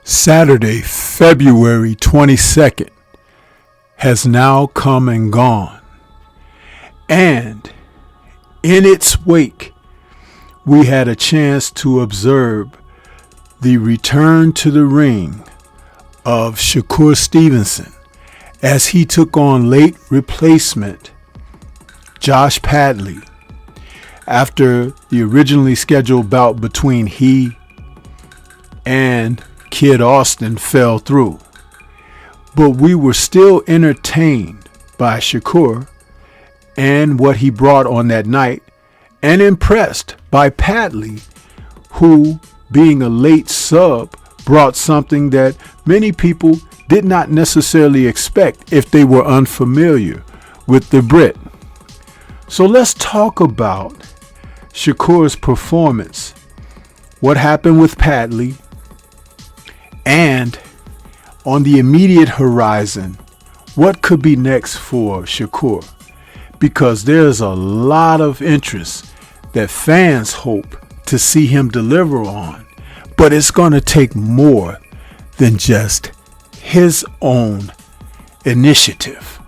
Saturday, February 22nd has now come and gone. And in its wake, we had a chance to observe the return to the ring of Shakur Stevenson as he took on late replacement Josh Padley after the originally scheduled bout between he and Kid Austin fell through. But we were still entertained by Shakur and what he brought on that night, and impressed by Padley, who, being a late sub, brought something that many people did not necessarily expect if they were unfamiliar with the Brit. So let's talk about Shakur's performance, what happened with Padley, and on the immediate horizon, what could be next for Shakur? Because there's a lot of interest that fans hope to see him deliver on, but it's going to take more than just his own initiative.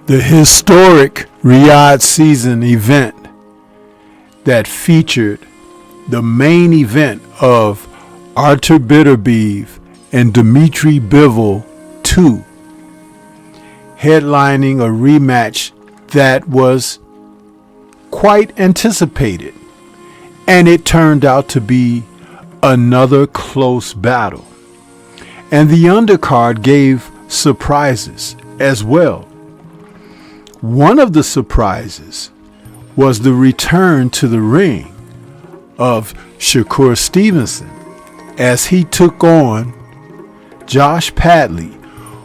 The historic Riyadh season event that featured the main event of Artur Beterbiev and Dmitry Bivol 2, headlining a rematch that was quite anticipated, and it turned out to be another close battle. And the undercard gave surprises as well. One of the surprises was the return to the ring of Shakur Stevenson as he took on Josh Padley,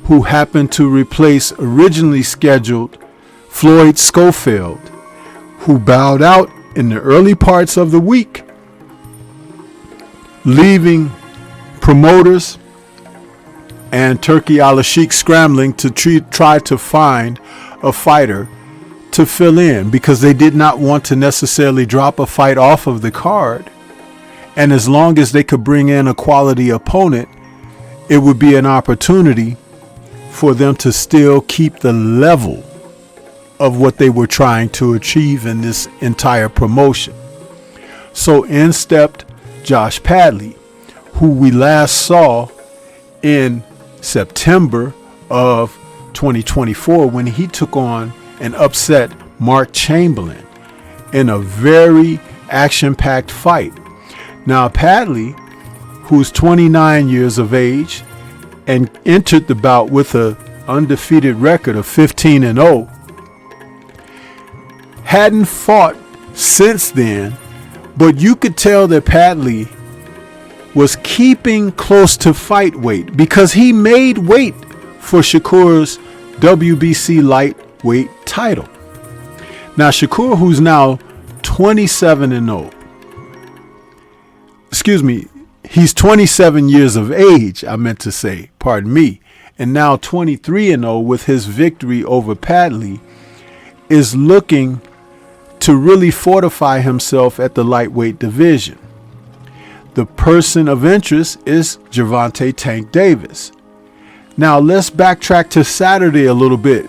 who happened to replace originally scheduled Floyd Schofield, who bowed out in the early parts of the week, leaving promoters and Turki Al-Sheikh scrambling to try to find a fighter to fill in, because they did not want to necessarily drop a fight off of the card. And as long as they could bring in a quality opponent, it would be an opportunity for them to still keep the level of what they were trying to achieve in this entire promotion. So in stepped Josh Padley, who we last saw in September of 2024 when he took on and upset Mark Chamberlain in a very action-packed fight. Now Padley, who's 29 years of age and entered the bout with an undefeated record of 15-0, hadn't fought since then, but you could tell that Padley was keeping close to fight weight because he made weight for Shakur's WBC lightweight title. Now Shakur, who's now 27-0, he's 27 years of age, I meant to say, pardon me, and now 23-0 with his victory over Padley, is looking to really fortify himself at the lightweight division. The person of interest is Gervonta Tank Davis. Now let's backtrack to Saturday a little bit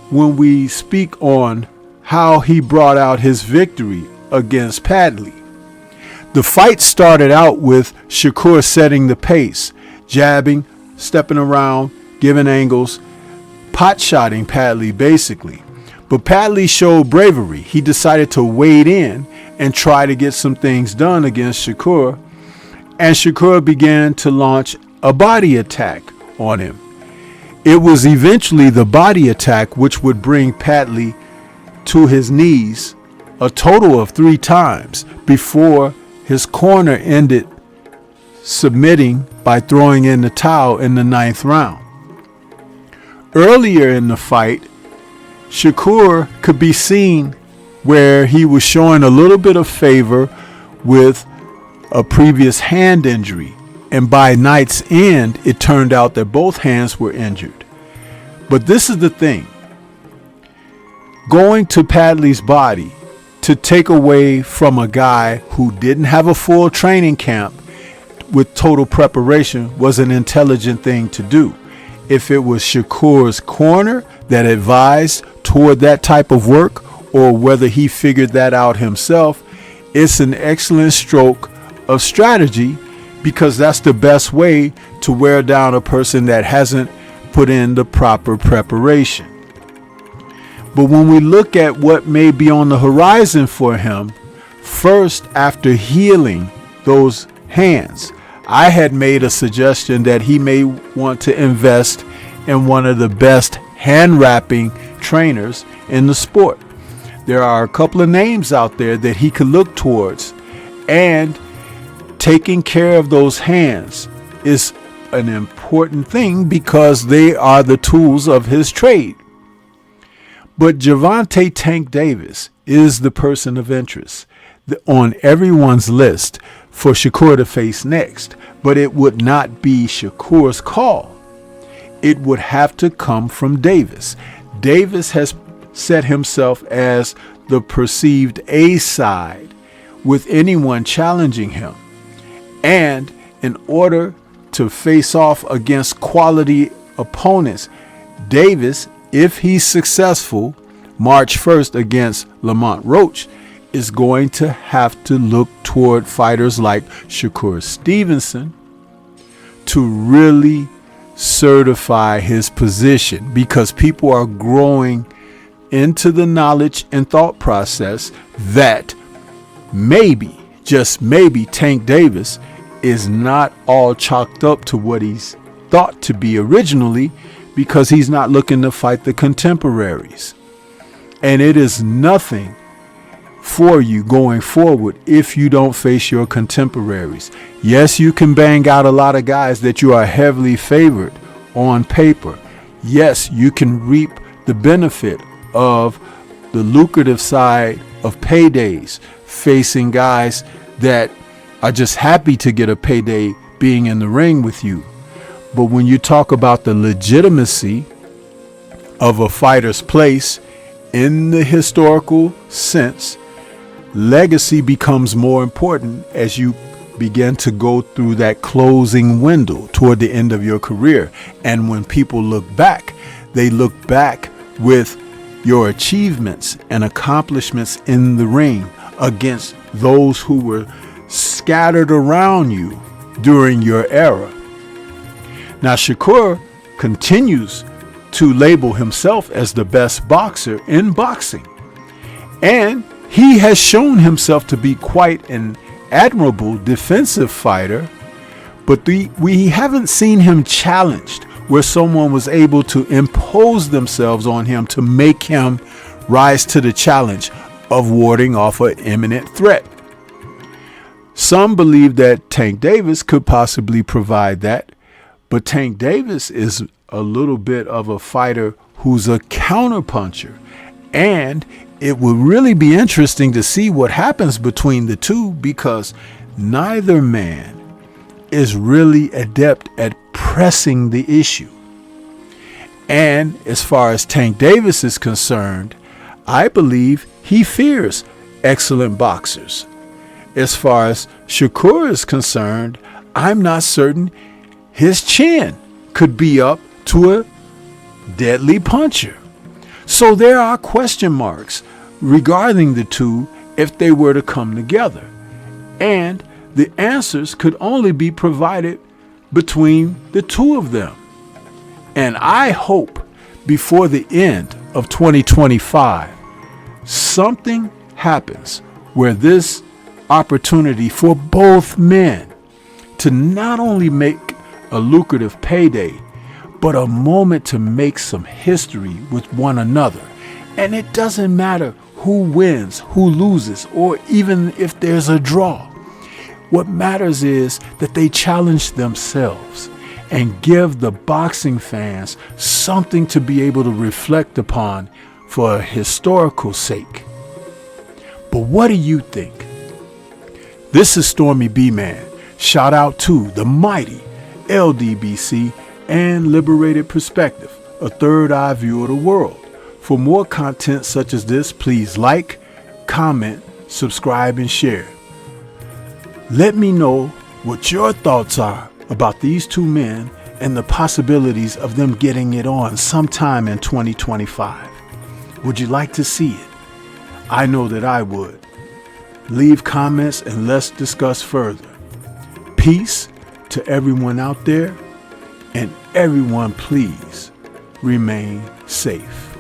when we speak on how he brought out his victory against Padley. The fight started out with Shakur setting the pace, jabbing, stepping around, giving angles, pot-shotting Padley basically. But Padley showed bravery. He decided to wade in and try to get some things done against Shakur, and Shakur began to launch a body attack on him. It was eventually the body attack which would bring Padley to his knees a total of 3 times before his corner ended submitting by throwing in the towel in the 9th round. Earlier in the fight, Shakur could be seen where he was showing a little bit of favor with a previous hand injury, and by night's end it turned out that both hands were injured. But this is the thing, going to Padley's body to take away from a guy who didn't have a full training camp with total preparation was an intelligent thing to do. If it was Shakur's corner that advised toward that type of work, or whether he figured that out himself, it's an excellent stroke of strategy, because that's the best way to wear down a person that hasn't put in the proper preparation. But when we look at what may be on the horizon for him, first, after healing those hands, I had made a suggestion that he may want to invest in one of the best hand wrapping trainers in the sport. There are a couple of names out there that he could look towards, and taking care of those hands is an important thing because they are the tools of his trade. But Gervonta Tank Davis is the person of interest on everyone's list for Shakur to face next. But it would not be Shakur's call. It would have to come from Davis. Davis has set himself as the perceived A side with anyone challenging him. And in order to face off against quality opponents, Davis, if he's successful March 1st against Lamont Roach, is going to have to look toward fighters like Shakur Stevenson to really certify his position, because people are growing into the knowledge and thought process that maybe, just maybe, Tank Davis is not all chalked up to what he's thought to be originally, because he's not looking to fight the contemporaries. And it is nothing for you going forward if you don't face your contemporaries. Yes, you can bang out a lot of guys that you are heavily favored on paper. Yes, you can reap the benefit of the lucrative side of paydays, facing guys that are just happy to get a payday being in the ring with you. But when you talk about the legitimacy of a fighter's place in the historical sense, legacy becomes more important as you begin to go through that closing window toward the end of your career. And when people look back, they look back with your achievements and accomplishments in the ring against those who were scattered around you during your era. Now, Shakur continues to label himself as the best boxer in boxing, and he has shown himself to be quite an admirable defensive fighter, but we haven't seen him challenged where someone was able to impose themselves on him to make him rise to the challenge of warding off an imminent threat. Some believe that Tank Davis could possibly provide that, but Tank Davis is a little bit of a fighter who's a counterpuncher, and it will really be interesting to see what happens between the two, because neither man is really adept at pressing the issue. And as far as Tank Davis is concerned, I believe he fears excellent boxers. As far as Shakur is concerned, I'm not certain his chin could be up to a deadly puncher. So there are question marks regarding the two if they were to come together. And the answers could only be provided between the two of them. And I hope before the end of 2025, something happens where this opportunity for both men to not only make a lucrative payday, but a moment to make some history with one another. And it doesn't matter who wins, who loses, or even if there's a draw. What matters is that they challenge themselves and give the boxing fans something to be able to reflect upon for a historical sake. But what do you think? This is Stormy B-Man. Shout out to the mighty LDBC and Liberated Perspective, a third eye view of the world. For more content such as this, please like, comment, subscribe, and share. Let me know what your thoughts are about these two men and the possibilities of them getting it on sometime in 2025. Would you like to see it? I know that I would. Leave comments and let's discuss further. Peace to everyone out there, and everyone please remain safe.